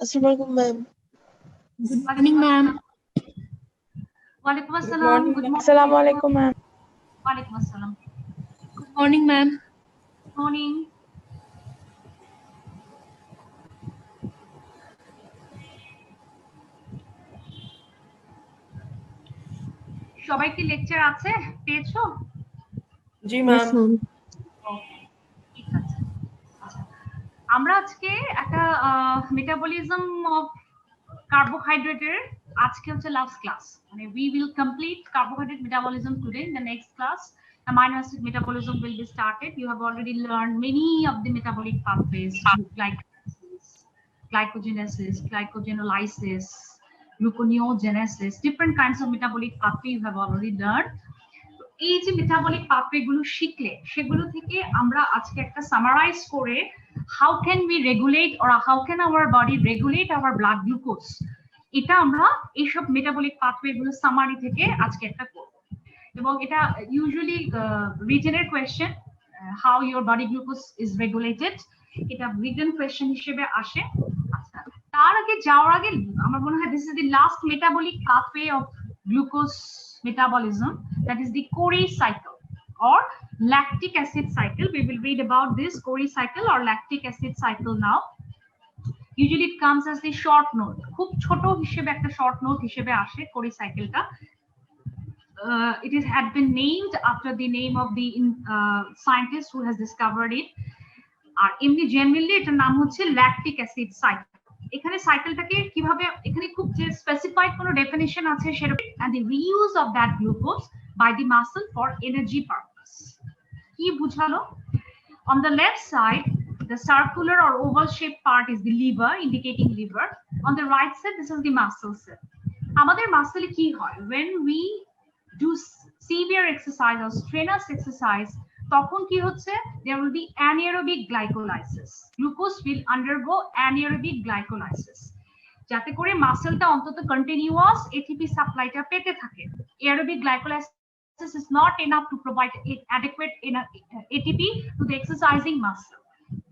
Assalamualaikum, ma'am. Good morning, ma'am. Walaikum assalam. Good morning. Assalamualaikum, ma'am. Walaikum assalam. Good morning, ma'am. Good morning. সবাই কি lecture আছে পেয়েছো? জি ma'am. ঠিক আছে। আচ্ছা, আমরা আজকে একটা মেটাবলিজম অফ কার্বোহাইড্রেটের আজকে হচ্ছে লাস্ট ক্লাস, মানে we will complete carbohydrate metabolism today. In the next class amino acid metabolism will be started. You have already learned many of the metabolic pathways, glycogenesis, glycogenolysis, gluconeogenesis, different kinds of metabolic pathway you have already learned. এই যে metabolic pathway গুলো শিখলে সেগুলো থেকে আমরা আজকে একটা summarise করে how can we regulate or how can our body regulate our blood glucose, এটা আমরা এইসব মেটাবলিক পাথওয়ে গুলো সামারি থেকে আজকে একটা করব। এবং এটা ইউজুয়ালি রিটেনের question, how your body glucose is regulated, এটা রিটেন কোয়েশ্চেন হিসেবে আসে। আচ্ছা, তার আগে যাওয়ার আগে আমার মনে হয় this is the last metabolic pathway of glucose metabolism, that is the Cori cycle or lactic acid cycle. We will read about this Cori cycle or lactic acid cycle now. Usually it comes as the short note, খুব ছোট হিসেবে একটা short note হিসেবে আসে Cori cycle টা। It had been named after the name of the scientist who has discovered it. আর এমনি generally এটার নাম হচ্ছে lactic acid cycle। এখানে সাইকেলটাকে কিভাবে, এখানে খুব যে স্পেসিফাইড কোনো ডেফিনিশন আছে সেটা, and the reuse of that glucose by the muscle for energy purpose. কি বুঝালো? On the left side, the circular or oval shaped part is the liver, indicating liver. On the right side, this is the muscle cell. আমাদের মাসলে কি হয়, when we do severe exercise or strenuous exercise, তখন কি হচ্ছে, there will be anaerobic glycolysis. Glucose will undergo anaerobic glycolysis, যাতে করে মাসলটা অন্তত continuous ATP সাপ্লাইটা পেতে থাকে। Aerobic glycolysis is not enough to provide adequate ATP to the exercising muscle.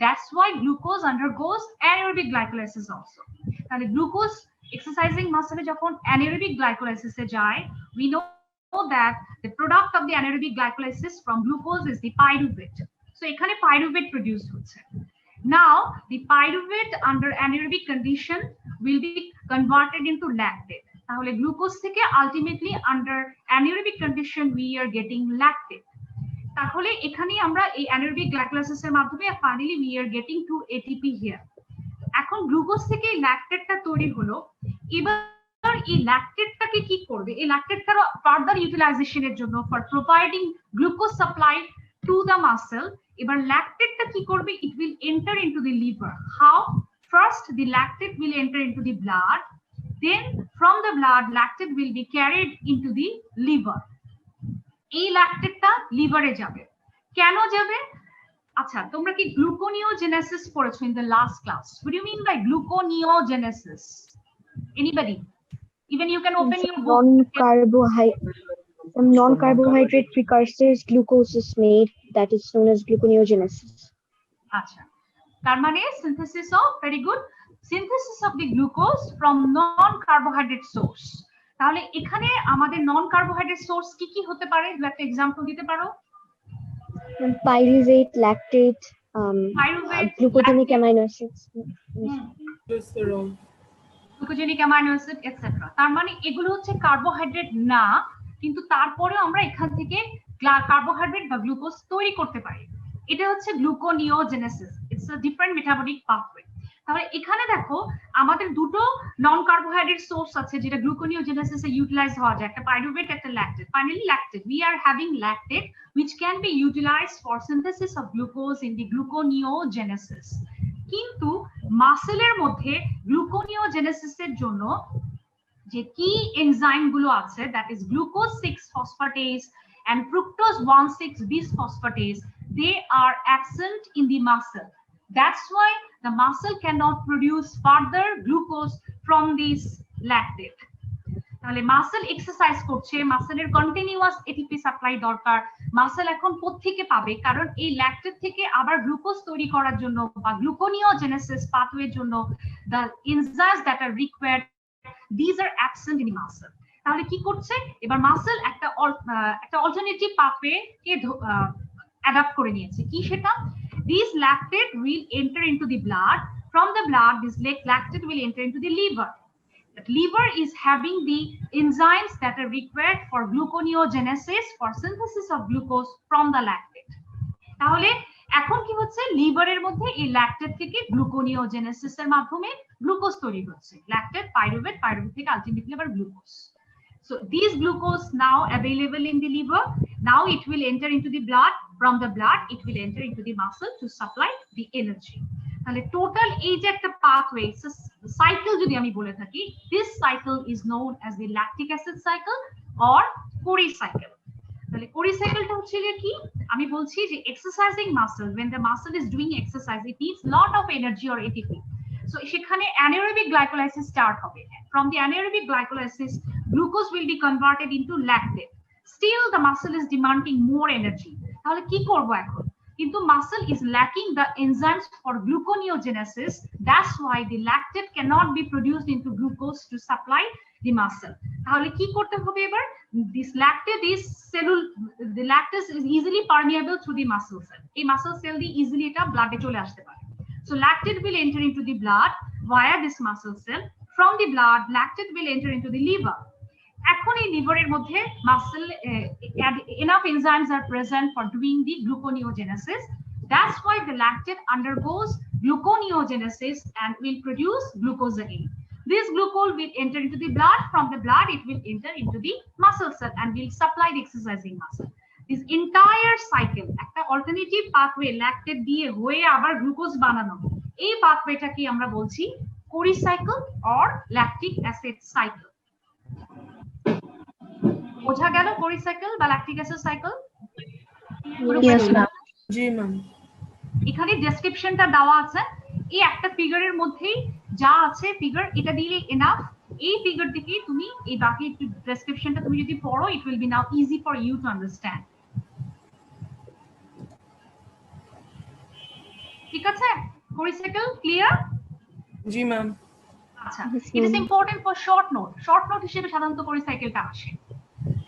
That's why glucose undergoes anaerobic glycolysis also. তাহলে glucose exercising muscle যখন anaerobic glycolysis এ যায়, we know that the product of the anaerobic glycolysis from glucose is the pyruvate. So এখানে pyruvate produced হচ্ছে। Now the pyruvate under anaerobic condition will be converted into lactate. তাহলে glucose থেকে ultimately under anaerobic condition we are getting lactate. তাহলে এখানে আমরা এই anaerobic glycolysis এর মাধ্যমে finally we are getting to ATP here. এখন গ্লুকোজ থেকে ল্যাকটেটটা তৈরি হলো, এবার এই ল্যাকটেটটাকে কি করবে, এই ল্যাকটেটটার ফার্দার ইউটিলাইজেশনের জন্য for providing glucose supply to the muscle, এবার ল্যাকটেটটা কি করবে, it will enter into the liver. How? First the lactate will enter into the blood, then from the blood lactate will be carried into the liver. এই ল্যাকটেটটা লিভারে যাবে। কেন যাবে? আচ্ছা, তোমরা কি গ্লুকোনিওজেনেসিস পড়েছো in the last class? What do you mean by gluconeogenesis? Anybody? Even you can open your book. Non-carbohydrate precursors glucose is made, that is known as gluconeogenesis. আচ্ছা, তার মানে synthesis of, very good, synthesis of the glucose from non-carbohydrate source. তাহলে এখানে আমাদের non-carbohydrate source কি কি hte pare? দু একটা एग्जांपल দিতে পারো? Pyruvate, lactate, glucogenic amino acids, glucogenic amino acid etcetera. তার মানে এগুলো হচ্ছে কার্বোহাইড্রেট না, কিন্তু তারপরেও আমরা এখান থেকে কার্বোহাইড্রেট বা গ্লুকোজ তৈরি করতে পারি। এটা হচ্ছে gluconeogenesis, it's a different metabolic pathway. তাহলে এখানে দেখো আমাদের দুটো নন কার্বোহাইড্রেট সোর্স আছে যেটা গ্লুকোনিওজেনেসিসে ইউটিলাইজ হওয়া যায়, একটা পাইরুভেট, একটা lactate. Finally lactate, we are having lactate which can be utilized for synthesis of glucose in the gluconeogenesis. কিন্তু মাসেলের মধ্যে গ্লুকোনিওজেনেসিসের জন্য যে কি এনজাইম গুলো আছে, that is glucose 6 phosphatase and fructose 1,6 bisphosphatase, they are absent in the muscle. That's why the muscle cannot produce further glucose from this lactate. তাহলে muscle exercise করছে, মাসেলের continuous ATP supply দরকার। মাসেল এখন কোত্থেকে পাবে? কারণ এই ল্যাকটেট থেকে আবার গ্লুকোজ তৈরি করার জন্য বা গ্লুকোনিওজেনেসিস পাথওয়ের জন্য the enzymes that are required, these are absent in muscle. তাহলে কি করছে এবার মাসেল? একটা অল্টারনেটিভ পাথওয়ে কে অ্যাডাপ্ট করে নিয়েছে। কি সেটা? These lactate will enter into the blood. From the blood, this lactate will enter into the liver. The liver is having the enzymes that are required for gluconeogenesis, for synthesis of glucose from the lactate. তাহলে এখন কি হচ্ছে? লিভারের মধ্যে এই lactate থেকে gluconeogenesis এর মাধ্যমে গ্লুকোজ তৈরি হচ্ছে। ল্যাকটেট, পাইরুভেট, পাইরুভেট থেকে আলটিমেটলি আবার glucose. So these glucose now available in the liver, now it will enter into the blood. From the blood, it will enter into the muscle to supply the energy. তাহলে total এই যে একটা pathway cycle যদি আমি বলে থাকি, this cycle is known as the lactic acid cycle or Cori cycle. তাহলে Cori cycleটা হচ্ছে কি? আমি বলছি যে exercising muscle, when the muscle is doing exercise, it needs lot of energy or ATP. So সেখানে anaerobic glycolysis start হবে. From the anaerobic glycolysis, glucose will be converted into lactate. Still the muscle is demanding more energy. তাহলে কি করব এখন? কিন্তু muscle is lacking the enzymes for gluconeogenesis. That's why the lactate cannot be produced into glucose to supply the muscle. তাহলে কি করতে হবে এবার? This lactate is the lactase is easily permeable through the muscle cell. এই muscle cell দিয়ে easily এটা ব্লাডে চলে আসতে পারে। So lactate will enter into the blood via this muscle cell. From the blood, lactate will enter into the liver. এখন এই লিভারের মধ্যে muscle enough enzymes are present for doing the gluconeogenesis. That's why the lactate undergoes gluconeogenesis and will produce glucose again. This glucose will enter into the blood. From the blood, it will enter into the muscle cell and will supply the exercising muscle. This entire cycle, একটা alternative pathway lactate দিয়ে হয়ে আবার glucose বানানো, এই পাথওয়েটাকে আমরা বলছি Cori cycle or lactic acid cycle. বোঝা গেল Cori cycle বা lactic acid cycle? Yes ma'am. জি ম্যাম। এখানে ডেসক্রিপশনটা দেওয়া আছে। এই একটা ফিগারের মধ্যেই যা আছে ফিগার, এটা দিলে এনাফ। এই ফিগার থেকে তুমি এই বাকি ডেসক্রিপশনটা তুমি যদি পড়ো, it will be now easy for you to understand. ঠিক আছে? Cori cycle clear? জি ম্যাম। আচ্ছা, it is important for short note. short note হিসেবে সাধারণত Cori cycleটা আসে।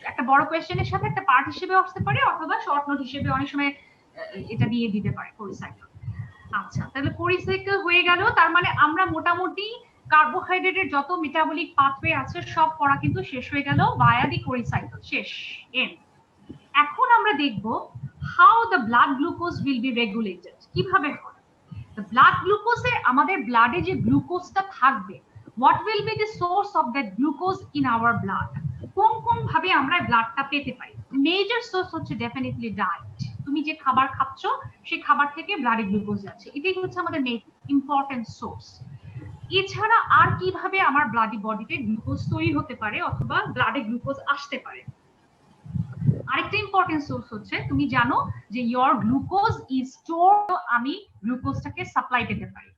একটা বড় কোশ্চেনের সাথে একটা পার্ট হিসেবে আসতে পারে অথবা শর্ট নোট হিসেবে অনেক সময় এটা দিয়ে দিতে পারে Cori cycle। আচ্ছা, তাহলে Cori cycle হয়ে গেল। তার মানে আমরা মোটামুটি কার্বোহাইড্রেটের যত মেটাবলিক পাথওয়ে আছে সব পড়া কিন্তু শেষ হয়ে গেল ভায়া দি Cori cycle। শেষ, এন্ড। এখন আমরা দেখব how the blood glucose will be regulated, কিভাবে হয়। The blood glucose, আমাদের ব্লাডে যে গ্লুকোজটা থাকবে, what will be the source of that glucose in our blood? কোন কোন ভাবে আমরা ব্লাডটা পেতে পারি? মেজর সোর্স হচ্ছে ডেফিনেটলি ডায়েট। তুমি যে খাবার খাচ্ছ সেই খাবার থেকে ব্লাডে গ্লুকোজ যাচ্ছে, এটাই হচ্ছে আমাদের ইম্পর্টেন্ট সোর্স। এছাড়া আর কিভাবে আমার বডিতে গ্লুকোজ তৈরি হতে পারে অথবা ব্লাডে গ্লুকোজ আসতে পারে? আরেকটা ইম্পর্টেন্ট সোর্স হচ্ছে, তুমি জানো যে your glucose is stored, আমি গ্লুকোজটাকে সাপ্লাই পেতে পারি।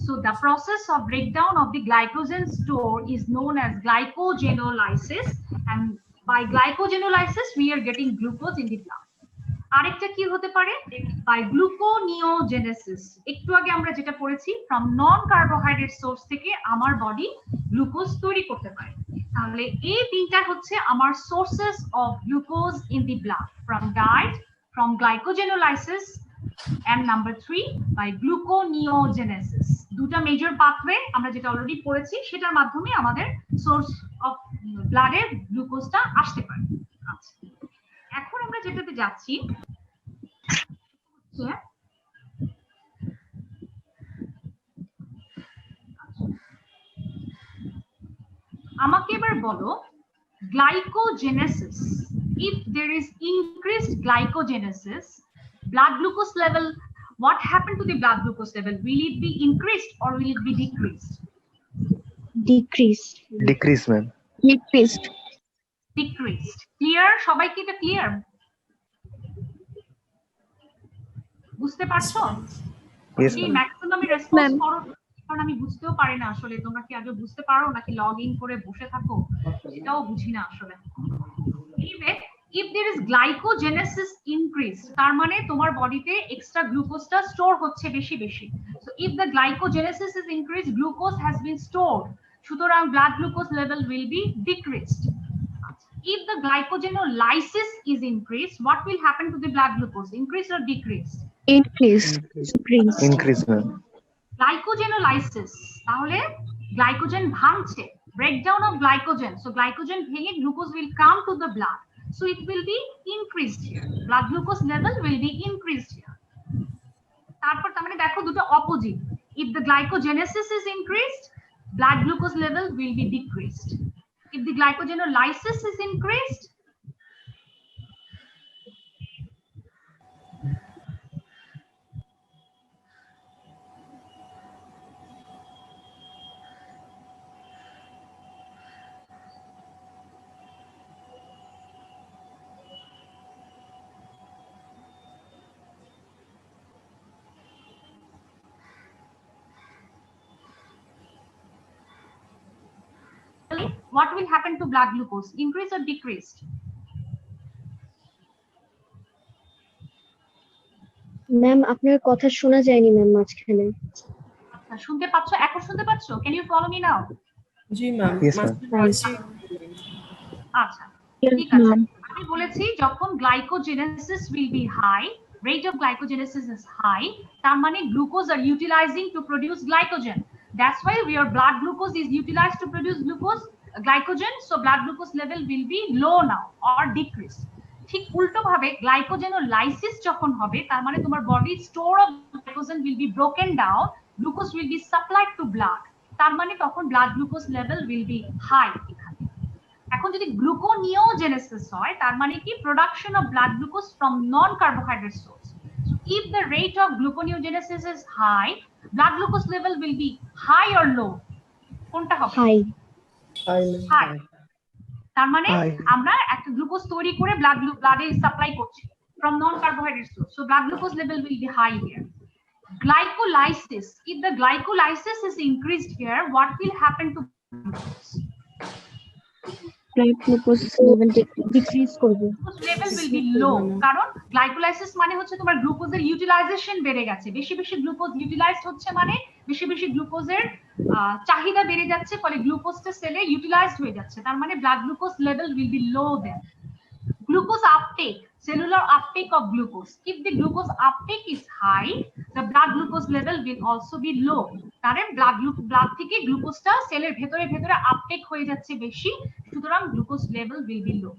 So the process of breakdown of the glycogen store is known as glycogenolysis, and by glycogenolysis we are getting glucose in the blood. আরেকটা কি হতে পারে? By gluconeogenesis, একটু আগে আমরা যেটা পড়েছি, from non carbohydrate source থেকে আমার বডি গ্লুকোজ তৈরি করতে পারে। তাহলে এই তিনটা হচ্ছে আমার sources of glucose in the blood, from diet, from glycogenolysis, and number 3 by gluconeogenesis. দুটা মেজর পাথওয়ে আমরা যেটা অলরেডি পড়েছি, সেটার মাধ্যমে আমাদের সোর্স অফ ব্লাডের গ্লুকোজটা আসতে পারে। আচ্ছা, এখন আমরা যেটাতে যাচ্ছি আমাকে এবার বলো glycogenesis. If there is increased glycogenesis, blood glucose level, what happened to the blood glucose level? Will it be increased or will it be decreased? Decreased. Decrease, ma'am. Decreased. Decreased. Clear? সবাই কি এটা clear? বুঝতে পারছো? Yes, এই ma'am. Maximum response করো। কারণ আমি বুঝতেও পারি না আসলে তোমরা কি আগে বুঝতে পারো নাকি লগ ইন করে বসে থাকো, সেটাও বুঝি না আসলে। Anyway, if there is glycogenesis increase, তার মানে তোমার বডিতে এক্সট্রা গ্লুকোজটা স্টোর হচ্ছে বেশি বেশি। So if the glycogenesis is increased, glucose has been stored, সুতরাং blood glucose level will be decreased. If the glycogenolysis is increased, what will happen to the blood glucose? Increase or decrease? Increase. Increase, ma'am. Glycogenolysis, তাহলে glycogen ভাঙছে, breakdown of glycogen, so glycogen ভেঙে glucose will come to the blood, so it will be increased here, blood glucose level will be increased here. তারপর তার মানে দেখো দুটো opposite, if the glycogenesis is increased, blood glucose level will be decreased. If the glycogenolysis is increased, what will happen to blood glucose? Increase or decreased? Ma'am আপনার কথা শোনা যায়নি ma'am মাঝখানে। আচ্ছা, শুনতে পাচ্ছো? এখন শুনতে পাচ্ছো? Can you follow me now? G ma'am. Yes, ma'am. আচ্ছা, ঠিক আছে। আমি বলেছি যখন glycogenesis will be high, rate of glycogenesis is high, তার মানে glucose are utilizing to produce glycogen. That's why your blood glucose is utilized to produce glycogen, so blood glucose level will be low now or decrease. ঠিক উল্টো ভাবে glycogenolysis যখন হবে তার মানে তোমার body store of glycogen will be broken down, glucose will be supplied to blood, তার মানে তখন blood glucose level will be high এখানে। এখন যদি গ্লুকোনিওজেনেসিস হয় তার মানে কি production of blood glucose from non carbohydrate source. So if the rate of gluconeogenesis is high, blood glucose level will be high or low? কোনটা হবে? High. তার মানে আমরা একটা গ্লুকোজ তৈরি করে ব্লাডে সাপ্লাই করছি from non carbohydrate source, so blood glucose level will be high here. Glycolysis, if the glycolysis is increased here, what will happen to glucose? Blood glucose level decrease করবে, level will be লো, কারণ glycolysis মানে হচ্ছে তোমার গ্লুকোজের utilisation বেড়ে গেছে, বেশি বেশি গ্লুকোজ ইউটিলাইজড হচ্ছে মানে বেশি বেশি গ্লুকোজের চাহিদা বেড়ে যাচ্ছে, ফলে গ্লুকোজটা সেলে ইউটিলাইজড হয়ে যাচ্ছে, তার মানে blood glucose level will be low then. Glucose uptake, cellular uptake of glucose. If the glucose uptake is high, the blood glucose level will also be low. কারণ ব্লাড থেকে গ্লুকোজটা সেলের ভেতরে ভেতরে আপটেক হয়ে যাচ্ছে বেশি, সুতরাং glucose level will be low.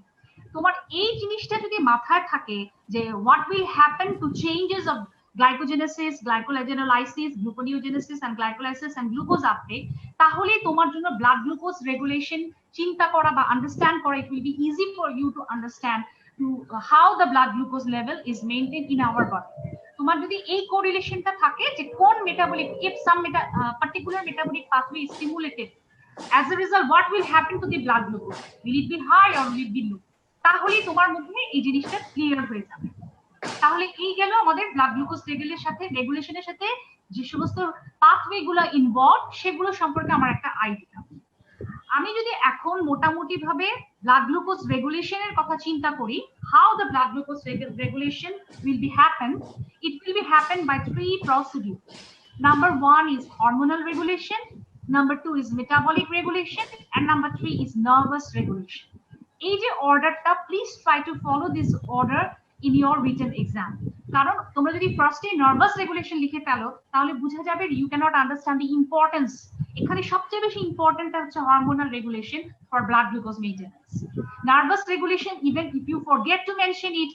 তোমার এই জিনিসটা যদি মাথায় থাকে যে what will happen to changes of glycogenesis, glycogenolysis, gluconeogenesis and glycolysis and glucose uptake, তাহলে তোমার জন্য ব্লাড গ্লুকোজ রেগুলেশন চিন্তা করা বা আন্ডারস্ট্যান্ড করা, it will be easy for you to understand to how the blood glucose level is maintained in our body. তোমার যদি এই কোরিলেশনটা থাকে যে কোন metabolic, if some particular metabolic pathway is stimulated, as a result what will happen to the blood glucose, will it be high or will it be low, তাহলে তোমার মধ্যে এই জিনিসটা ক্লিয়ার হয়ে যাবে। তাহলে এই গেল আমাদের ব্লাড গ্লুকোজ রেগুলেশনের সাথে যে সমস্ত পাথওয়ে গুলো ইনভলভ সেগুলো সম্পর্কে আমার একটা আইডিয়া। আমি যদি এখন মোটামুটি ভাবে ব্লাড গ্লুকোজ রেগুলেশনের কথা চিন্তা করি, how the blood glucose regulation will be happen, it will be happen by 3 procedures. Number 1 is hormonal regulation, number 2 is metabolic regulation, and number 3 is nervous regulation. এই যে অর্ডারটা, please try to follow this order in your written exam, কারণ তোমরা যদি ফার্স্টে nervous regulation লিখে ফেলো তাহলে বোঝা যাবে you cannot understand the importance। এখানে সবচেয়ে বেশি ইম্পর্টেন্ট হচ্ছে hormonal regulation for blood glucose maintenance. Nervous regulation even if you forget to mention it,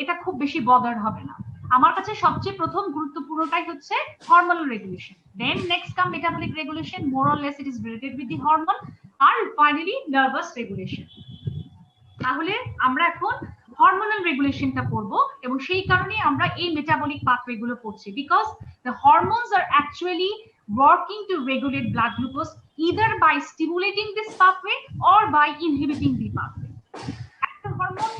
এটা খুব বেশি বদার হবে না। আমার কাছে সবচেয়ে প্রথম গুরুত্বপূর্ণটাই হচ্ছে hormonal regulation, then next come metabolic regulation, more or less it is related with the hormone, আর ফাইনালি নার্ভাস রেগুলেশন। তাহলে আমরা এখন হরমোনাল রেগুলেশনটা পড়বো এবং সেই কারণে আমরা এই মেটাবলিক পাথওয়ে গুলো পড়ছি, because the hormones are actually working to regulate blood glucose either by stimulating this pathway or by inhibiting the pathway. একটা হরমোন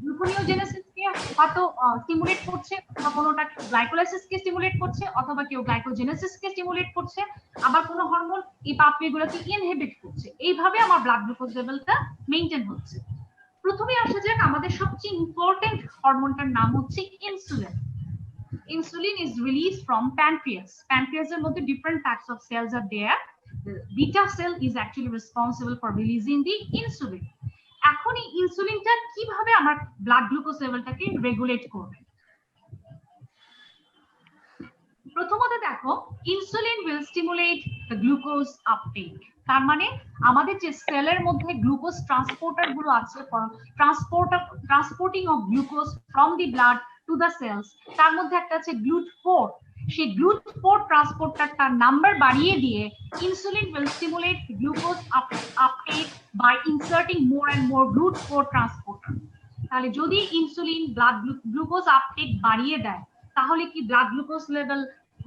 গ্লুকোনিওজেনেসিসকে কে হয়তো স্টিমুলেট করছে, অথবা কোনোটা গ্লাইকোলাইসিসকে স্টিমুলেট করছে, অথবা কেউ গ্লাইকোজেনেসিসকে স্টিমুলেট করছে, আবার কোনো হরমোন এই পাথওয়েগুলোকে ইনহিবিট করছে। এইভাবে আমার ব্লাড গ্লুকোজ লেভেলটা মেইনটেইন হচ্ছে। প্রথমে আসা যাক আমাদের সবচেয়ে ইম্পর্টেন্ট হরমোনটার নাম হচ্ছে insulin. Insulin is released from pancreas. Pancreas এর মধ্যে different types of cells are there. The beta cell is actually responsible for releasing the insulin. এখন এই ইনসুলিনটা কিভাবে আমার ব্লাড গ্লুকোজ লেভেলটাকে রেগুলেট করবে? প্রথমত দেখো, insulin will stimulate the glucose uptake. তার মানে আমাদের যে সেলের মধ্যে গ্লুকোজ ট্রান্সপোর্টার গুলো আছে, transporting of glucose from the blood to the cells, তার মধ্যে একটা আছে GLUT4। সেই GLUT4 ট্রান্সপোর্টারটার নাম্বার বাড়িয়ে দিয়ে insulin will stimulate the glucose uptake by inserting more and more GLUT4 transporter. তাহলে যদি ইনসুলিন ব্লাড গ্লুকোজ আপটেক বাড়িয়ে দেয়, তাহলে কি blood glucose level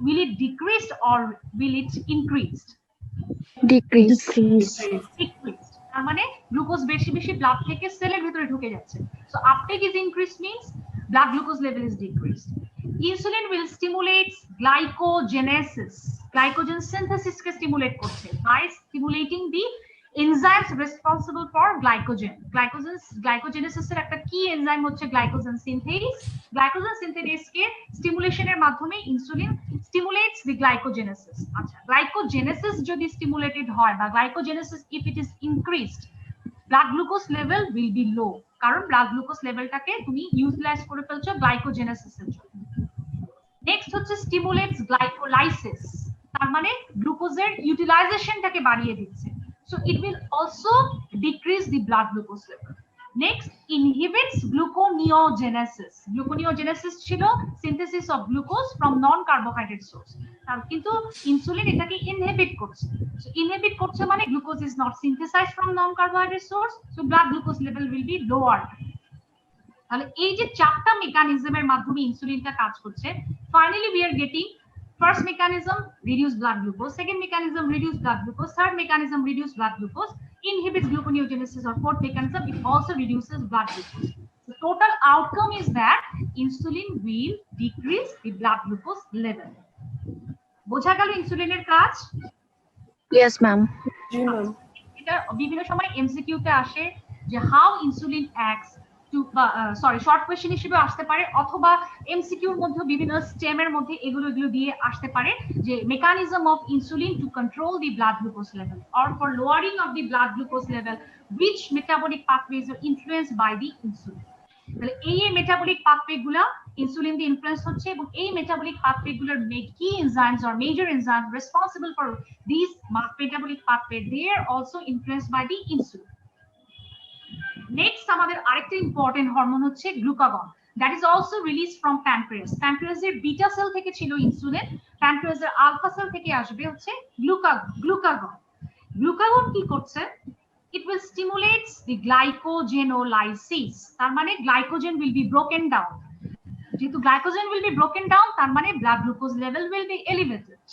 will it decrease or will it increase? Decrease. Decreased. তার মানে গ্লুকোজ বেশি বেশি ব্লাড থেকে সেলের ভিতরে ঢুকে যাচ্ছে। So uptake is increased means blood glucose level is decreased. Insulin will stimulate glycogenesis. Glycogen synthesis K stimulate করছে by stimulating the enzymes responsible for glycogen. Glycogenesis এর একটা কি এনজাইম হচ্ছে glycogen synthase. Glycogen synthase কে stimulation এর মাধ্যমে insulin stimulates the glycogenesis. আচ্ছা, glycogenesis যদি stimulated হয় বা glycogenesis if it is increased, blood glucose level will be low, কারণ ব্লাড গ্লুকোজ লেভেলটাকে তুমি ইউটিলাইজ করে ফেলছো গ্লাইকোজেনেসিস এর জন্য। নেক্সট হচ্ছে স্টিমুলেটস গ্লাইকোলাইসিস, তার মানে গ্লুকোজের ইউটিলাইজেশনটাকে বাড়িয়ে দিচ্ছে। So it will also decrease the blood glucose level. Next inhibits gluconeogenesis. Gluconeogenesis ছিল synthesis of glucose from non carbohydrate source, কিন্তু ইনসুলিন এটাকে ইনহিবিট করছে। সো ইনহিবিট করছে মানে glucose is not synthesized from non carbohydrate source, so blood glucose level will be lower. তাহলে এই যে চারটা মেকানিজমের মাধ্যমে ইনসুলিনটা কাজ করছে, finally we are getting first mechanism reduce blood glucose, second mechanism reduce blood glucose, third mechanism reduce blood glucose, inhibits gluconeogenesis, or fourth mechanism it also reduces blood glucose. The total outcome is that insulin will decrease the blood glucose level. বোঝা গেল ইনসুলিনের কাজ? Yes, ma'am. জি ma'am. এটা বিভিন্ন সময় MCQ তে আসে যে how insulin acts to, short question হিসেবে আসতে পারে, অথবা এমসিকিউর মধ্যে বিভিন্ন স্টেমের মধ্যে এগুলো দিয়ে আসতে পারে যে mechanism of insulin to control the blood glucose level or for lowering of the blood glucose level which metabolic pathways are influenced by the insulin. তাহলে এই মেটাবলিক পাথওয়ে গুলো ইনসুলিন দিয়ে ইনফ্লুয়েন্স হচ্ছে, এবং এই মেটাবলিক পাথওয়ে গুলোর key enzymes or major enzyme responsible for this metabolic pathway, they are also influenced by the insulin. Next আমাদের আরেকটা ইম্পর্টেন্ট হরমোন হচ্ছে glucagon, that is also release from pancreas. প্যানক্রিয়াসের beta cell থেকে ছিল insulin, প্যানক্রিয়াসের alpha sell থেকে আসবে হচ্ছে glucagon. Glucagon কি করছে? It will stimulate the glycogenolysis. তার মানে glycogen will be broken down. যেহেতু glycogen will be broken down, তার মানে blood glucose level will be elevated.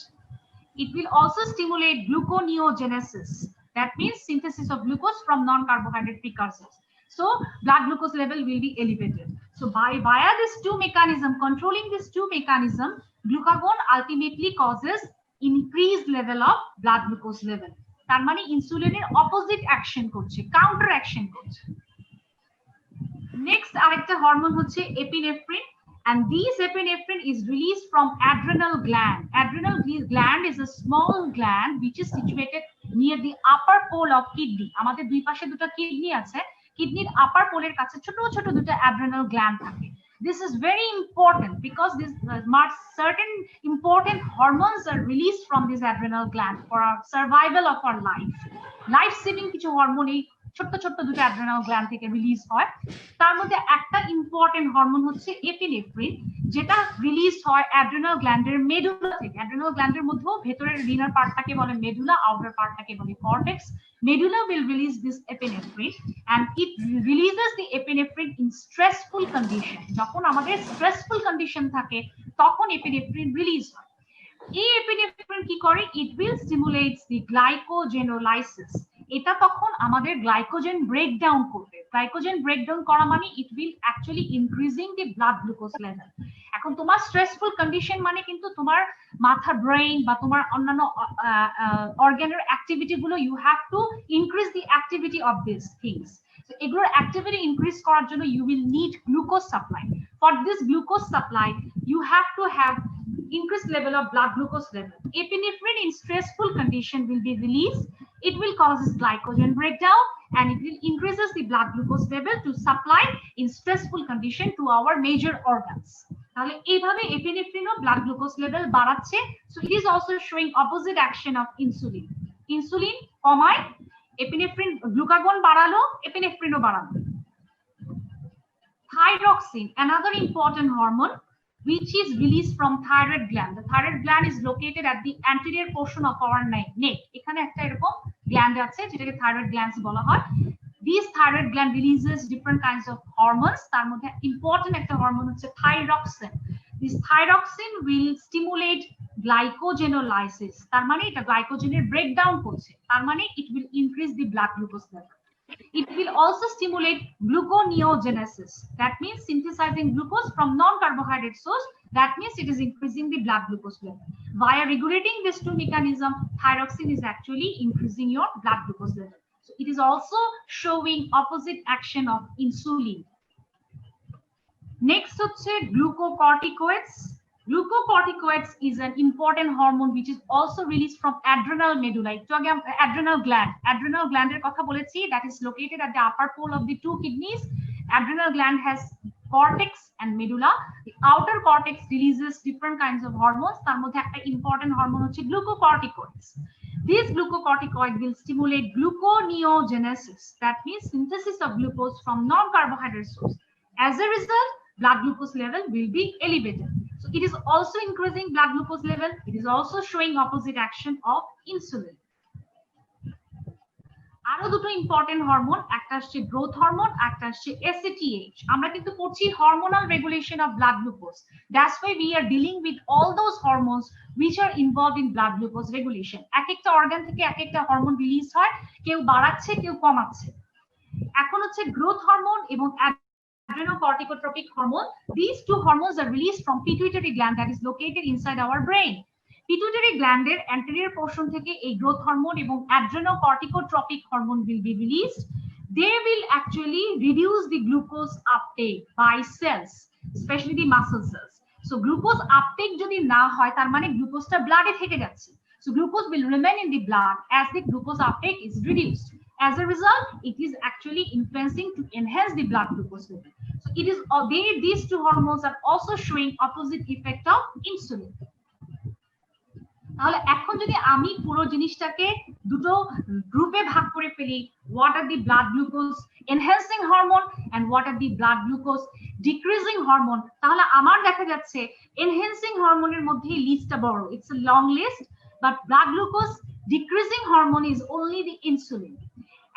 It will also stimulate gluconeogenesis. That means synthesis of glucose from non-carbohydrate precursors. So blood glucose level will be elevated. So via these two mechanisms, controlling these two mechanisms, glucagon ultimately causes increased level of blood glucose level. তার মানে ইনসুলিনের opposite action করছে, counter action করছে। Next আরেকটা hormone হচ্ছে epinephrine, and this epinephrine is released from adrenal gland. Adrenal gland is a small gland which is situated near the upper pole of kidney. আমাদের দুই পাশে দুটো কিডনি আছে, কিডনির আপার পোলের কাছে ছোট ছোট দুটো adrenal gland থাকে। This is very important because this certain important hormones are released from this adrenal gland for our survival of our life. Life saving কিছু হরমোন এই ছোট ছোট দুটো অ্যাড্রেনাল গ্ল্যান্ড থেকে রিলিজ হয়। তার মধ্যে একটা ইম্পর্টেন্ট হরমোন হচ্ছে এপিনেফ্রিন, যেটা রিলিজ হয় অ্যাড্রেনাল গ্ল্যান্ডের মেডুলা থেকে। অ্যাড্রেনাল গ্ল্যান্ডের মধ্যেও ভেতরের ইনার পার্টটাকে বলে মেডুলা, আউটার পার্টটাকে বলে cortex. Medulla will release this epinephrine and it releases the epinephrine in stressful condition. যখন আমাদের stressful condition থাকে তখন epinephrine রিলিজ হয়। এই epinephrine কি করে? It will stimulate the glycogenolysis. এটা তখন আমাদের গ্লাইকোজেন ব্রেকডাউন করবে। গ্লাইকোজেন ব্রেকডাউন করা মানে it will actually increasing the blood glucose level. এখন তোমার স্ট্রেসফুল কন্ডিশন মানে কিন্তু তোমার মাথা, ব্রেইন বা তোমার অন্যান্য অর্গানের অ্যাক্টিভিটি গুলো you have to increase the activity of this things. এগুলোর অ্যাক্টিভিটি ইনক্রিজ করার জন্য you will need glucose supply. For this glucose supply you have to have increased level of blood glucose level. Epinephrine in stressful condition will be released. It will cause glycogen breakdown and it will increases the blood glucose level to supply in stressful condition to our major organs. তাহলে এইভাবে epinephrine ও blood glucose level বাড়াচ্ছে। So it is also showing opposite action of insulin. Insulin কমায়, epinephrine glucagon বাড়ালো, epinephrine ও বাড়ালো। Thyroxine, another important hormone which is released from thyroid gland. The thyroid gland is located at the anterior portion of our neck. এখানে একটা এরকম gland আছে যেটাকে thyroid glands বলা হয়। These thyroid gland releases different kinds of hormones. তার মধ্যে important একটা হরমোন হচ্ছে thyroxine. This thyroxine will stimulate glycogenolysis. তার মানে এটা গ্লাইকোজেনের ব্রেকডাউন করছে। তার মানে it will increase the blood glucose level. It will also stimulate gluconeogenesis. That means synthesizing glucose from non-carbohydrate source. That means it is increasing the blood glucose level. Via regulating these two mechanisms, thyroxine is actually increasing your blood glucose level. So it is also showing opposite action of insulin. Next, glucocorticoids. Glucocorticoids is an important hormone which is also released from adrenal medulla. Adrenal gland. Adrenal gland er kotha bolechi, that is located at the upper pole of the two kidneys. Adrenal gland has cortex and medulla. The outer cortex releases different kinds of hormones. Tar moddhe ekta important hormone hocche glucocorticoids. This glucocorticoid will stimulate gluconeogenesis. That means synthesis of glucose from non-carbohydrate source. As a result, blood glucose level will be elevated. So it is also increasing blood glucose level. It is also showing opposite action of insulin. আরো দুটো important hormone, একটা হচ্ছে growth hormone, একটা হচ্ছে ACTH। আমরা কিন্তু পড়ছি hormonal regulation of blood glucose. That's why we are dealing with all those hormones which are involved in blood glucose regulation. এক একটা অর্গান থেকে এক একটা হরমোন রিলিজ হয়, কেউ বাড়াচ্ছে কেউ কমাচ্ছে। এখন হচ্ছে গ্রোথ হরমোন এবং adrenocorticotropic hormone. These two hormones are released from pituitary gland that is located inside our brain. Pituitary gland er anterior portion থেকে এই growth hormone এবং adrenocorticotropic hormone will be released. They will actually reduce the glucose uptake by cells, especially the muscle cells. So glucose uptake যদি না হয় তার মানে গ্লুকোজটা ব্লাডে থেকে যাচ্ছে। So glucose will remain in the blood as the glucose uptake is reduced. As a result, it is actually influencing to enhance the blood glucose level. So it is these two hormones are also showing opposite effect of insulin. তাহলে এখন যদি আমি পুরো জিনিসটাকে দুটো গ্রুপে ভাগ করে ফেলি, what are the blood glucose enhancing hormone and what are the blood glucose decreasing hormone, তাহলে আমার দেখা যাচ্ছে enhancing hormone এর মধ্যে লিস্টটা বড়, it's a long list, but blood glucose decreasing hormone is only the insulin.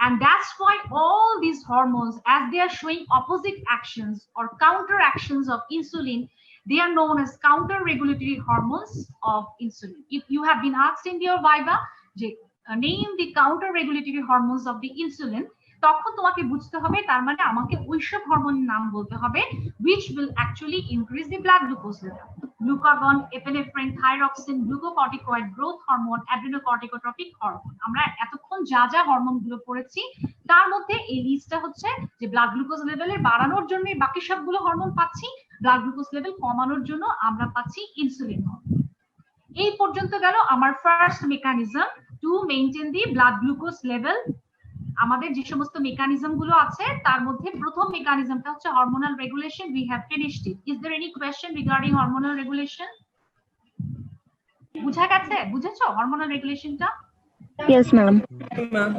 And that's why all these hormones, as they are showing opposite actions or counter actions of insulin, they are known as counter regulatory hormones of insulin. If you have been asked in your viva, name the counter regulatory hormones of the insulin, তখন তোমাকে বুঝতে হবে তার মানে আমাকে ওইসব হরমোনের নাম বলতে হবে which will actually increase the blood glucose level. Glucagon, epinephrine, thyroxine, glucocorticoid, growth hormone, adrenocorticotropic hormone. আমরা এতক্ষণ যা যা হরমোনগুলো পড়েছি তার মধ্যে এই লিস্টটা হচ্ছে যে ব্লাড গ্লুকোজ লেভেলের বাড়ানোর জন্য বাকি সবগুলো হরমোন পাচ্ছি, ব্লাড গ্লুকোজ লেভেল কমানোর জন্য আমরা পাচ্ছি ইনসুলিন হরমোন। এই পর্যন্ত গেল আমার first mechanism to maintain the blood glucose level. আমাদের যে সমস্ত মেকানিজম গুলো আছে তার মধ্যে প্রথম মেকানিজমটা হচ্ছে hormonal regulation. We have finished it. Is there any question regarding hormonal regulation? বুঝা গেছে? বুঝেছো হরমোনাল রেগুলেশনটা? Yes, ma'am. ma'am.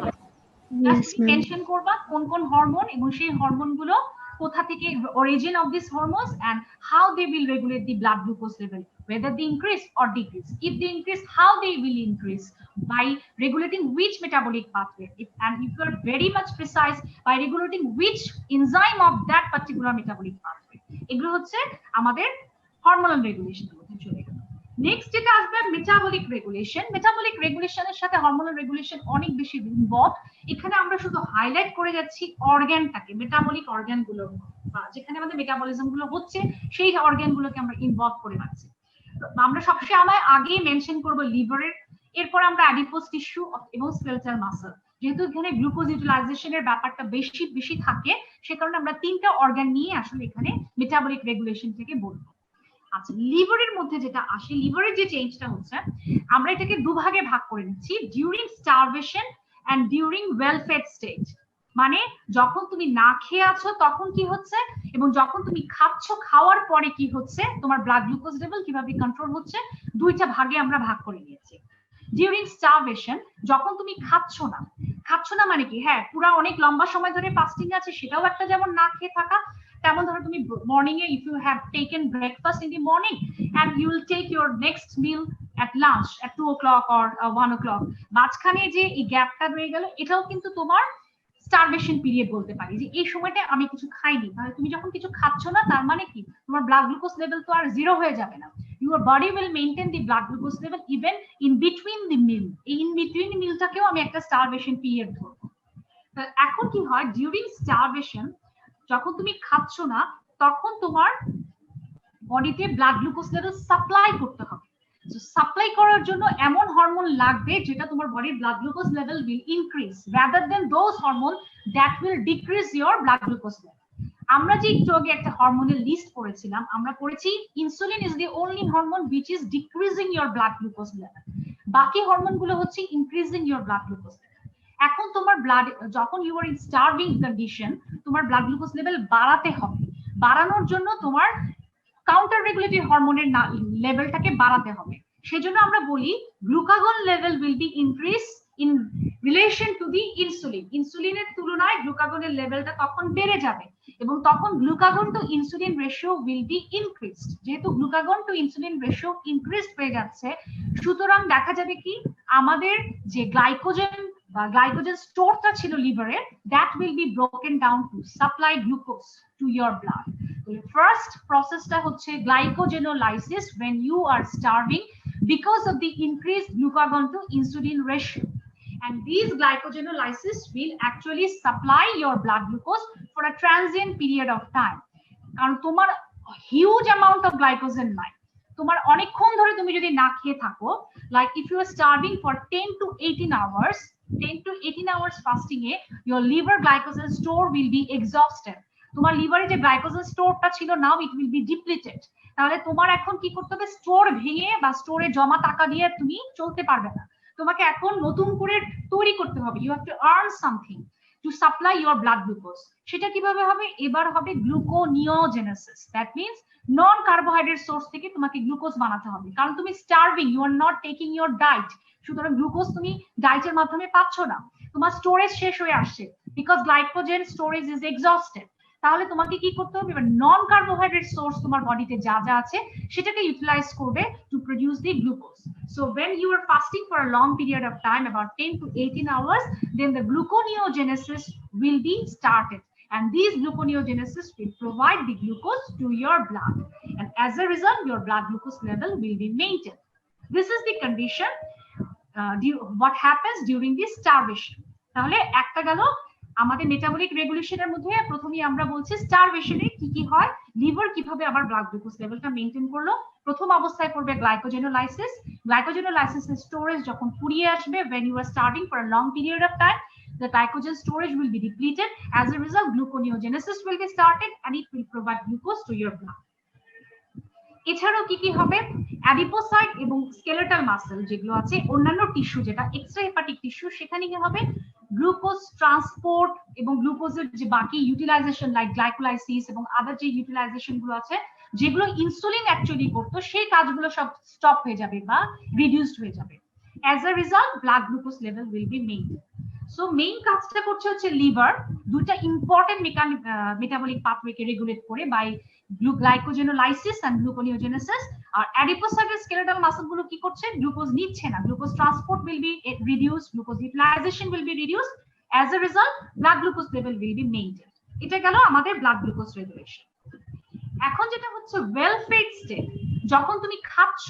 Yes, ma'am. Mention করবা কোন কোন হরমোন এবং সেই হরমোনগুলো কোথা থেকে origin of these hormones and how they will regulate the blood glucose level, whether they increase or decrease. If they increase, how they will increase, by regulating which metabolic pathway, and if you are very much precise, by regulating which enzyme of that particular metabolic pathway. এগুলো হচ্ছে আমাদের hormonal রেগুলেশনের মধ্যে চলে গেল। Next যেটা আসবে metabolic regulation. Metabolic রেগুলেশনের সাথে hormonal regulation অনেক বেশি ইনভলভ। এখানে আমরা শুধু হাইলাইট করে যাচ্ছি অর্গানটাকে, মেটাবলিক অর্গান গুলো, যেখানে আমাদের মেটাবলিজম গুলো হচ্ছে সেই অর্গান গুলোকে আমরা ইনভলভ করে রাখছি। আমরা সবসময় আগেই মেনশন করব লিভারের, এরপর আমরা অ্যাডিপোজ টিস্যু এবং স্কেলেটাল মাসল। যেহেতু এখানে গ্লুকোজ ইউটিলাইজেশনের ব্যাপারটা বেশি থাকে, সে কারণে আমরা তিনটা অর্গান নিয়ে আসলে এখানে মেটাবলিক রেগুলেশন থেকে বলবো। আচ্ছা, লিভারের মধ্যে যেটা আসে, লিভারের যে চেঞ্জটা হচ্ছে, আমরা এটাকে দুভাগে ভাগ করে নিচ্ছি, during starvation and during well fed stage. মানে যখন তুমি না খেয়ে আছো তখন কি হচ্ছে, এবং যখন তুমি খাচ্ছ খাওয়ার পরে কি হচ্ছে, তোমার ব্লাড গ্লুকোজ লেভেল কিভাবে কন্ট্রোল হচ্ছে, দুইটা ভাগে আমরা ভাগ করে নিয়েছি। ডিউরিং স্টারভেশন, যখন তুমি খাচ্ছ না মানে কি, হ্যাঁ পুরা অনেক লম্বা সময় ধরে ফাস্টিং আছে, সেটাও একটা যেমন না খেয়ে থাকা, তেমন ধরো তুমি মর্নিং এ if you have taken breakfast in the morning and you will take your next meal at lunch at 2 o'clock or 1 o'clock, মাঝখানে যে এই গ্যাপটা রয়ে গেল, এটাও কিন্তু তোমার স্টারভেশন পিরিয়ড বলতে পারি, যে এই সময়টা আমি কিছু খাইনি। তাহলে তুমি যখন কিছু খাচ্ছ না, তার মানে কি তোমার ব্লাড গ্লুকোজ লেভেল তো আর জিরো হয়ে যাবে না, your body will maintain the blood glucose level even in between the meal। এই in between মিলটাকেও আমি একটা স্টারভেশন পিরিয়ড ধরবো। এখন কি হয়, ডিউরিং স্টারভেশন যখন তুমি খাচ্ছ না, তখন তোমার বডিতে ব্লাড গ্লুকোজ লেভেল সাপ্লাই করতে হবে। সাপ্লাই করার জন্য এমন হরমোন লাগবে যেটা তোমার বডির blood glucose level will increase rather than those hormone that will decrease your blood glucose level. আমরা যে একটু আগে একটা হরমোনের লিস্ট পড়েছিলাম, আমরা পড়েছি insulin is the only hormone which is decreasing your blood glucose level, বাকি হরমোনগুলো হচ্ছে increasing your blood glucose level. এখন তোমার ব্লাড, যখন you are in starving condition, তোমার ব্লাড গ্লুকোজ লেভেল বাড়াতে হবে। বাড়ানোর জন্য তোমার কাউন্টার রেগুলেটরি হরমোনের লেভেলটাকে বাড়াতে হবে। সেজন্য আমরা বলি glucagon level will be increase in relation to the insulin. ইনসুলিনের তুলনায় গ্লুকাগনের লেভেলটা তখন বেড়ে যাবে, এবং তখন glucagon to insulin ratio will be increased. যেহেতু glucagon to insulin ratio increased হয়ে যাচ্ছে, সুতরাং দেখা যাবে কি আমাদের যে গ্লাইকোজেন বা গ্লাইকোজেন স্টোরটা ছিল লিভারে, that will B broken down to supply glucose to your blood. First প্রসেসটা হচ্ছে glycogenolysis when you are starving because of the increased glucagon to insulin ratio, and these glycogenolysis will actually supply your blood glucose for a transient period of time। কারণ তোমার huge amount of glycogen নাই, তোমার অনেকক্ষণ ধরে তুমি যদি না খেয়ে থাকো, like if you are starving for 10 to 18 hours fasting A, your liver glycogen store will be exhausted। তোমার লিভারে যে গ্লাইকোজেন স্টোরটা ছিল, নাও ইট উইল বি ডিপ্লিটেড। তাহলে তোমার এখন কি করতে হবে, স্টোর ভেঙে বা স্টোরে জমা টাকা দিয়ে তুমি চলতে পারবে না, তোমাকে এখন নতুন করে তৈরি করতে হবে। You have to earn something to supply your blood glucose. সেটা কিভাবে হবে, এবার হবে gluconeogenesis. That means non carbohydrate source থেকে তোমাকে গ্লুকোজ বানাতে হবে, কারণ তুমি starving, you are not taking your diet, সুতরাং গ্লুকোজ তুমি ডায়েটের মাধ্যমে পাচ্ছ না, তোমার স্টোরেজ শেষ হয়ে আসছে, because glycogen storage is exhausted. তাহলে তোমাকে কি করতে হবে, এবার নন কার্বোহাইড্রেট সোর্স তোমার বডিতে যা যা আছে সেটাকে ইউটিলাইজ করবে to produce the glucose. So when you are fasting for a long period of time, about 10 to 18 hours, then the gluconeogenesis will be started, and these gluconeogenesis will provide the glucose to your blood, and as a result your blood glucose level will be maintained. This is the condition what happens during the starvation। তাহলে একটা গেল আমাদের metabolic রেগুলেশনের মধ্যে, প্রথমেই আমরা বলছি স্টারভেশনে কি কি হয়, লিভার কিভাবে আবার ব্লাড গ্লুকোজ লেভেলটা মেইনটেইন করলো। প্রথম অবস্থায় করবে গ্লাইকোজেনোলাইসিস। গ্লাইকোজেনোলাইসিসের স্টোরেজ যখন ফুরিয়ে আসবে, when you are starving for a long period of time, the glycogen storage will be depleted, as a result gluconeogenesis will be started and it will provide glucose to your blood। এছাড়াও কি কি হবে, অ্যাডিপোসাইট এবং skeletal muscle যেগুলো আছে, অন্যান্য tissue যেটা extra hepatic tissue, সেখানে কি হবে গ্লুকোজ ট্রান্সপোর্ট এবং গ্লুকোজের যে বাকি ইউটিলাইজেশন লাইক গ্লাইকোলাইসিস এবং আদার যে ইউটিলাইজেশন গুলো আছে, যেগুলো ইনসুলিন অ্যাকচুয়ালি করতো, সেই কাজগুলো সব স্টপ হয়ে যাবে বা রিডিউসড হয়ে যাবে। As a result blood glucose level will be maintained. So main কাজটা করছে হচ্ছে লিভার, দুটো ইম্পর্টেন্ট মেটাবলিক পাথওয়েকে রেগুলেট করে বাই গ্লাইকোজেনোলাইসিস এন্ড গ্লুকোনিওজেনেসিস। আর অ্যাডিপোসাইট আর স্কেলেটাল মাসল গুলো কি করছে, গ্লুকোজ নিচ্ছে না, glucose transport will be reduced, glucose utilization will be reduced, as a result blood glucose level will be maintained. এটা গেল আমাদের ব্লাড গ্লুকোজ রেগুলেশন। এখন যেটা হচ্ছে ওয়েল ফেড স্টেট, যখন তুমি খাচ্ছ,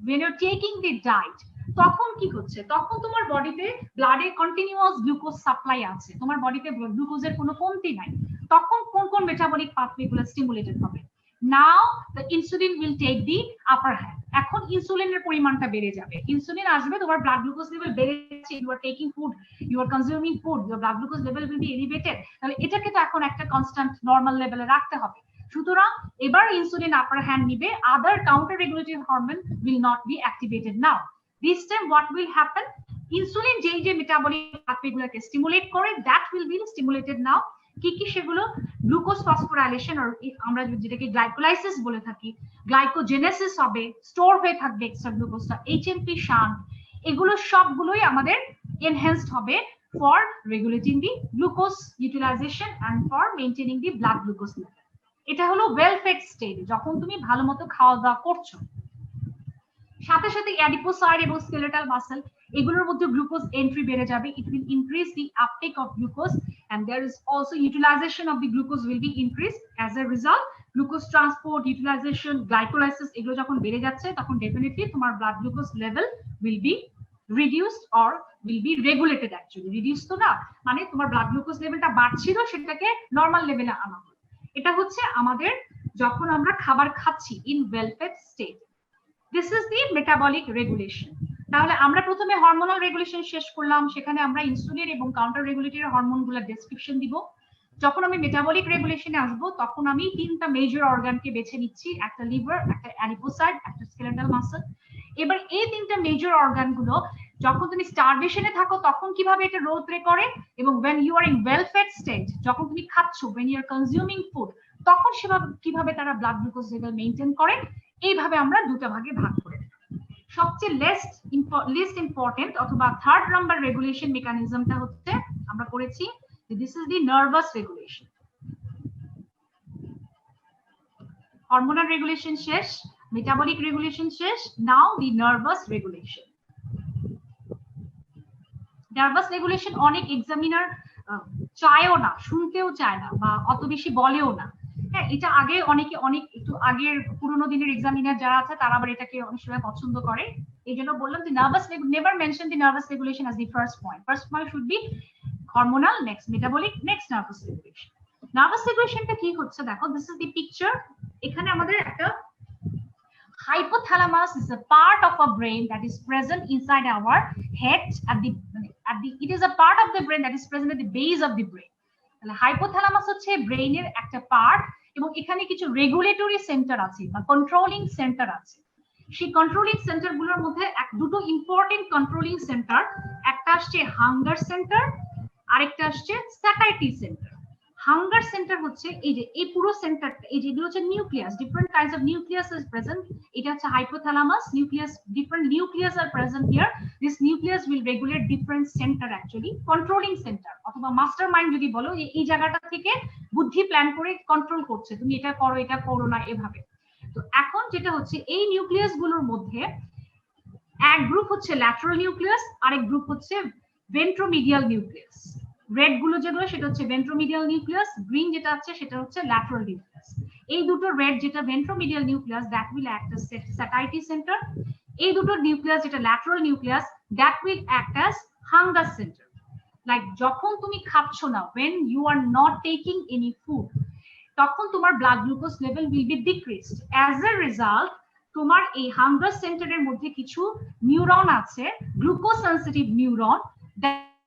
when you're taking the diet, তখন কি হচ্ছে, তখন তোমার বডিতে ব্লাডে কন্টিনিউয়াস গ্লুকোজ সাপ্লাই আছে, তোমার বডিতে গ্লুকোজের কোনো কমতি নাই, তখন কোন কোন মেটাবলিক পাথওয়েগুলো স্টিমুলেটেড হবে? Now the insulin will take the upper hand. এখন ইনসুলিনের পরিমাণটা বেড়ে যাবে, ইনসুলিন আসবে, তোমার ব্লাড গ্লুকোজ লেভেল বেড়ে যাচ্ছে, you are taking food, you are consuming food, your blood glucose level will be elevated, তাহলে এটাকে তো এখন একটা কনস্ট্যান্ট নরমাল লেভেলে রাখতে হবে। সুতরাং এবার ইনসুলিন আপার হ্যান্ড নিবে, other counter regulatory hormone will not be activated now. This time what will happen, insulin যেই যে মেটাবলিক পাথওয়েগুলোকে স্টিমুলেট করে, that will be stimulated now. কি কি সেগুলো? গ্লুকোজ ফসফোরাইলেশন, আর আমরা যেটাকে গ্লাইকোলাইসিস বলে থাকি, গ্লাইকোজেনেসিস হবে, স্টোর হয়ে থাকবে এক্সট্রা গ্লুকোজটা, এইচএমপি শান্ট, এগুলো সবগুলোই আমাদের এনহ্যান্সড হবে for regulating the glucose utilization and for maintaining the blood glucose level. এটা হলো ওয়েল ফেড স্টেট, যখন তুমি ভালো মতো খাওয়া দাওয়া করছো। সাথে সাথে অ্যাডিপোসাইট এবং স্কেলেটাল মাসল, এগুলোর মধ্যে গ্লুকোজ এন্ট্রি বেড়ে যাবে, it will increase the uptake of glucose and there is also utilization of the glucose will be increased. As a result, glucose transport, utilization, glycolysis এগুলো যখন বেড়ে যাচ্ছে, তখন definitely তোমার blood glucose level will be reduced or will be regulated actually. Reduced তো না, মানে তোমার blood glucose levelটা বাড়ছিল সেটাকে নরমাল লেভেলে আনা হলো। এটা হচ্ছে আমাদের যখন আমরা খাবার খাচ্ছি in well fed state. This is the metabolic regulation. তাহলে আমরা প্রথমে হরমোনাল রেগুলেশন শেষ করলাম, সেখানে আমরা ইনসুলিন এবং কাউন্টার রেগুলেটরি হরমোনগুলোর ডেসক্রিপশন দিব। যখন আমি মেটাবলিক রেগুলেশনে আসবো, তখন আমি তিনটা মেজর অর্গানকে বেছে নিচ্ছি, একটা লিভার, একটা অ্যাডিপোসাইট, একটা স্কেলেটাল মাসল। এবার এই তিনটা মেজর অর্গানগুলো যখন তুমি স্টারভেশনে থাকো তখন কিভাবে এটা রোল প্লে করে, এবং when you are in well fed state, যখন তুমি খাচ্ছো, when you are consuming food, তখন সেভাবে কিভাবে তারা ব্লাড গ্লুকোজ লেভেল মেইনটেইন করে, এইভাবে আমরা দুটো ভাগে ভাগ করে দিই। সবচেয়ে লিস্ট ইম্পর্টেন্ট অথবা থার্ড নাম্বার রেগুলেশন মেকানিজমটা হচ্ছে আমরা করেছি, this is the nervous regulation. Hormonal regulation শেষ, মেটাবলিক রেগুলেশন শেষ, নাও দি নার্ভাস রেগুলেশন। নার্ভাস রেগুলেশন অনেক এক্সামিনার চায়ও না, শুনতেও চায় না, বা অত বেশি বলেও না। হ্যাঁ, এটা আগে অনেকে অনেক একটু আগের পুরোনো দিনের এক্সামিনার যারা আছে তারা আবার এটাকে অনেক সময় পছন্দ করে, এই জন্য বললাম যে nervous never mention the nervous regulation as the first point. First point should be hormonal, next metabolic, next nervous regulation. Nervous রেগুলেশনটা কি হচ্ছে দেখো, দিস ইজ দি পিকচার। এখানে আমাদের একটা hypothalamus is a part of a brain that is present inside our head it is a part of the brain that is present at the base of the brain. তাহলে hypothalamus হচ্ছে ব্রেইনের একটা part, এবং এখানে কিছু regulatory centre আছে বা controlling centre আছে। সেই কন্ট্রোলিং সেন্টার গুলোর মধ্যে দুটো ইম্পর্টেন্ট কন্ট্রোলিং সেন্টার, একটা আসছে হাঙ্গার সেন্টার, আরেকটা আসছে স্যাটাইটি সেন্টার। হাঙ্গার সেন্টার হচ্ছে এই যে এই পুরো সেন্টারটা, এই যেগুলো হচ্ছে nucleus, different kinds of nucleus is present. এটা হচ্ছে hypothalamus nucleus, different nucleus are present here. This nucleus will regulate different center, actually controlling center অথবা মাস্টার মাইন্ড যদি বলো, এই জায়গাটা থেকে বুদ্ধি প্ল্যান করে কন্ট্রোল করছে, তুমি এটা করো, এটা করো না, এভাবে। তো এখন যেটা হচ্ছে, এই নিউক্লিয়াস গুলোর মধ্যে এক গ্রুপ হচ্ছে ল্যাটারাল নিউক্লিয়াস, আরেক গ্রুপ হচ্ছে ভেন্ট্রোমিডিয়াল নিউক্লিয়াস। রেড গুলো যেগুলো সেটা হচ্ছে ভেন্ট্রোমিডিয়াল নিউক্লিয়াস, গ্রিন যেটা আছে সেটা হচ্ছে ল্যাটারাল নিউক্লিয়াস। এই দুটো রেড যেটা ventromedial nucleus, that will act as satiety centre. এই দুটো নিউক্লিয়াস যেটা lateral nucleus, that will act as hunger centre. Like যখন তুমি খাচ্ছ না, when you are not taking any food, তখন তোমার blood glucose level will B decreased. As a result তোমার এই হাঙ্গার সেন্টারের মধ্যে কিছু নিউরন আছে, glucose sensitive neuron,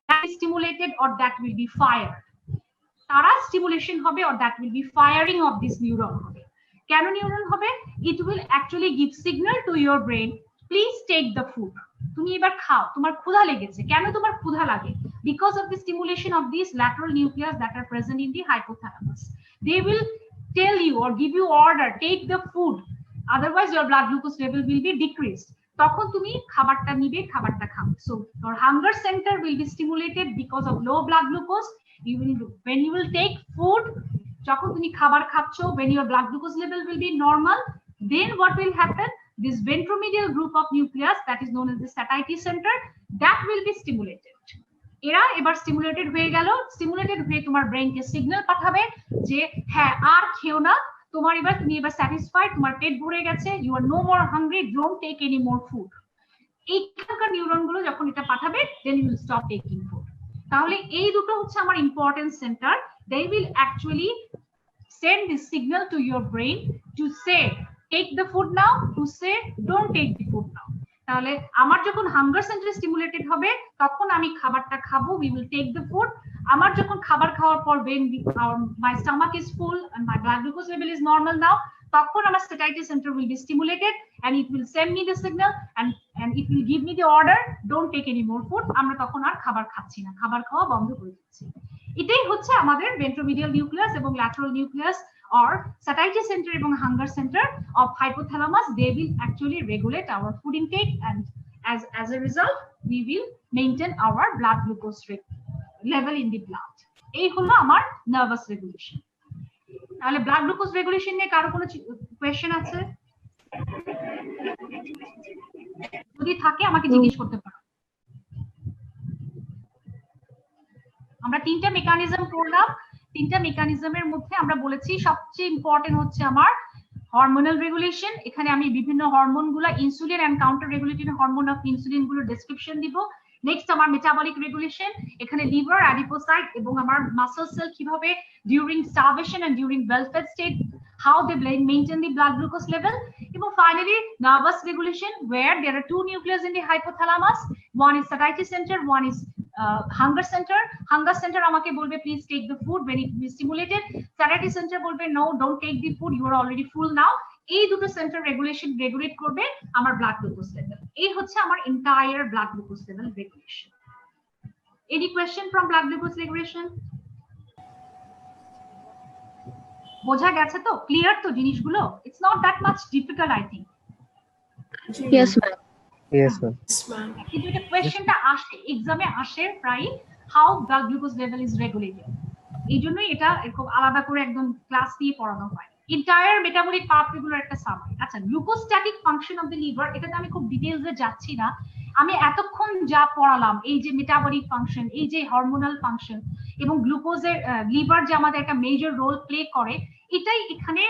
that is stimulated or that will be fired. তারা স্টিমুলেশন হবে or that will be firing of this neuron হবে। কেন নিউরন হবে? It will actually give signal to your brain, please take the food. তুমি এবার খাও, তোমার ক্ষুধা লেগেছে। কেন তোমার ক্ষুধা লাগে? Because of the stimulation of these lateral nucleus that are present in the hypothalamus. They will tell you or give you order, take the food, otherwise your blood glucose level will be decreased. তখন তুমি খাবারটা নিবে, খাবারটা খাবে। So your hunger center will be stimulated because of low blood glucose. When you will take food, যখন তুমি খাবার খাচ্ছ, when your blood glucose level will be normal, then what will happen? This ventromedial group of nucleus that is known as the satiety center, that will be stimulated. এরা এবার stimulated হয়ে গেল, stimulated হয়ে তোমার ব্রেইনকে সিগন্যাল পাঠাবে যে হ্যাঁ আর খেও না, তোমার এবার তুমি এবার স্যাটিসফাইড, তোমার পেট ভরে গেছে, you are no more hungry, don't take any more food. এইখানকার নিউরন গুলো যখন এটা পাঠাবে then you will stop taking food. তাহলে এই দুটো হচ্ছে আমার important center, they will actually send this signal to your brain to say take the food now, to say don't take the food now. তাহলে আমার যখন হাঙ্গার সেন্টার স্টিমুলেটেড হবে তখন আমি খাবারটা খাবো, we will take the food. আমার যখন খাবার খাওয়ার পর when my stomach is full and my blood glucose level is normal now, তখন আমার satiety center will be stimulated and it will send me the signal and it will give me the order don't take any more food. আমরা তখন আর খাবার খাচ্ছি না, খাবার খাওয়া বন্ধ করে দিচ্ছি। এটাই হচ্ছে আমাদের ভেন্ট্রোমিডিয়াল নিউক্লিয়াস এবং lateral nucleus or satiety center এবং hunger center of hypothalamus. They will actually regulate our food intake and as a result we will maintain our blood glucose level in the blood. এই হলো আমার nervous regulation. তাহলে blood glucose regulation নিয়ে কারো কোনো question আছে? যদি থাকে আমাকে জিজ্ঞেস করতে পারো। আমরা তিনটা মেকানিজম পড়লাম, তিনটা মেকানিজমের মধ্যে আমরা বলেছি সবচেয়ে ইম্পর্টেন্ট হচ্ছে আমার হরমোনাল রেগুলেশন। এখানে আমি বিভিন্ন হরমোনগুলো insulin and counter regulatory hormone of insulin গুলোর ডেসক্রিপশন দিব। নেক্সট আমার মেটাবলিক রেগুলেশন, এখানে লিভার, অ্যাডিপোসাইট এবং আমার মাসল সেল কিভাবে during starvation and during well fed state how they maintain the blood glucose level. এবং finally nervous regulation where there are two nucleus in the hypothalamus, one is satiety center, one is hunger center. Hunger center আমাকে বলবে please take the food when it is stimulated, satiety center বলবে no don't take the food, you are already full now. এই দুটো centre regulation regulate করবে আমার blood glucose level. এই হচ্ছে আমার entire blood glucose level regulation. Any question from blood glucose regulation? বোঝা গেছে তো? ক্লিয়ার তো জিনিসগুলো? It's not that much difficult I think. Yes, ma'am. Yes, ma'am. কিন্তু এটা কোয়েশ্চেনটা আসে এক্সামে আসে প্রায়, how blood glucose level is regulated. এই জন্যই এটা খুব আলাদা করে একদম ক্লাস দিয়ে পড়ানো হয়। এন্টায়ার মেটাবলিক পাথওয়েগুলোর একটা সামারি। আচ্ছা, গ্লুকোস্ট্যাটিক ফাংশন অফ দ্য লিভার, এটাতে আমি খুব ডিটেইলসে যাচ্ছি না। আমি এতক্ষণ যা পড়ালাম এই যে মেটাবলিক ফাংশন, এই যে হরমোনাল ফাংশন এবং গ্লুকোজের লিভার যে আমাদের একটা মেজর রোল প্লে করে, এটাই এখানে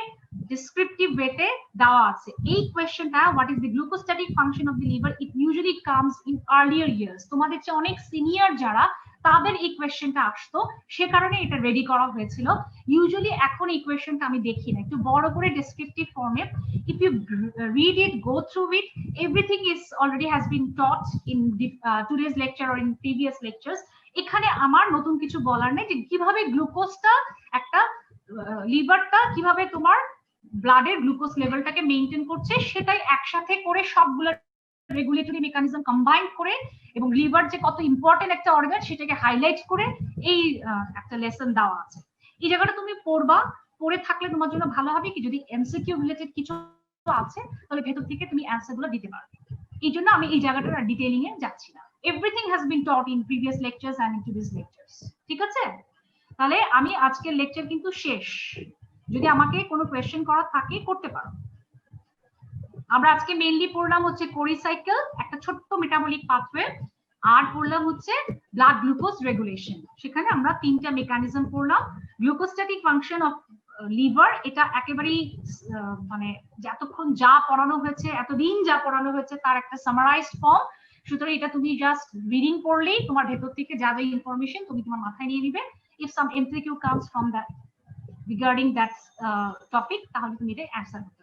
descriptive ওয়েতে দেওয়া আছে। এই কোয়েশ্চেনটা what is the glucostatic function of the liver, it usually comes in earlier years. তোমাদের চেয়ে অনেক সিনিয়র যারা তাদের এই কোয়েশ্চেনটা আসতো, সে কারণে এটা রেডি করা হয়েছিল। ইউজুয়ালি এখন এই কোয়েশ্চেনটা আমি দেখি না, একটু বড় করে ডেসক্রিপটিভ ফর্মে। If you read it, go through it, everything is already has been taught in today's lecture or in previous lectures. এখানে আমার নতুন কিছু বলার নেই যে কিভাবে গ্লুকোজটা একটা লিভারটা কিভাবে তোমার ব্লাডের গ্লুকোজ লেভেলটাকে মেইনটেইন করছে, সেটাই একসাথে করে সবগুলো রেগুলেটরি মেকানিজম কম্বাইন করে এবং লিভার যে কত ইম্পর্টেন্ট একটা অর্গান সেটাকে হাইলাইট করে এই একটা লেসন দেওয়া আছে। এই জায়গাটা তুমি পড়বা, পড়ে থাকলে তোমার জন্য ভালো হবে কি যদি এমসিকিউ রিলেটেড কিছু আছে তাহলে ভেতর থেকে তুমি অ্যানসার গুলো দিতে পারবে। এই জন্য আমি এই জায়গাটা ডিটেইলিং এ যাচ্ছি না। Everything has been taught in previous lectures and in today's lectures. ঠিক আছে? তাহলে আমি আজকের লেকচার কিন্তু শেষ। যদি আমাকে কোনো কোয়েশ্চেন করা থাকে করতে পারো। আমরা আজকে মেইনলি পড়লাম হচ্ছে কোরি সাইকেল, একটা ছোট্ট মেটাবলিক পাথওয়ে, আর পড়লাম হচ্ছে ব্লাড গ্লুকোজ রেগুলেশন। সেখানে আমরা তিনটা মেকানিজম পড়লাম। গ্লুকোস্ট্যাটিক ফাংশন অফ লিভার, এটা একেবারেই মানে এতক্ষণ যা পড়ানো হয়েছে, এতদিন যা পড়ানো হয়েছে তার একটা সামারাইজড ফর্ম। সুতরাং এটা তুমি জাস্ট রিডিং পড়লেই তোমার ভেতর থেকে যা যা ইনফরমেশন তুমি তোমার মাথায় নিয়ে নিবে। If some MCQ comes from that regarding that topic, তাহলে তুমি এটা অ্যান্সার করতে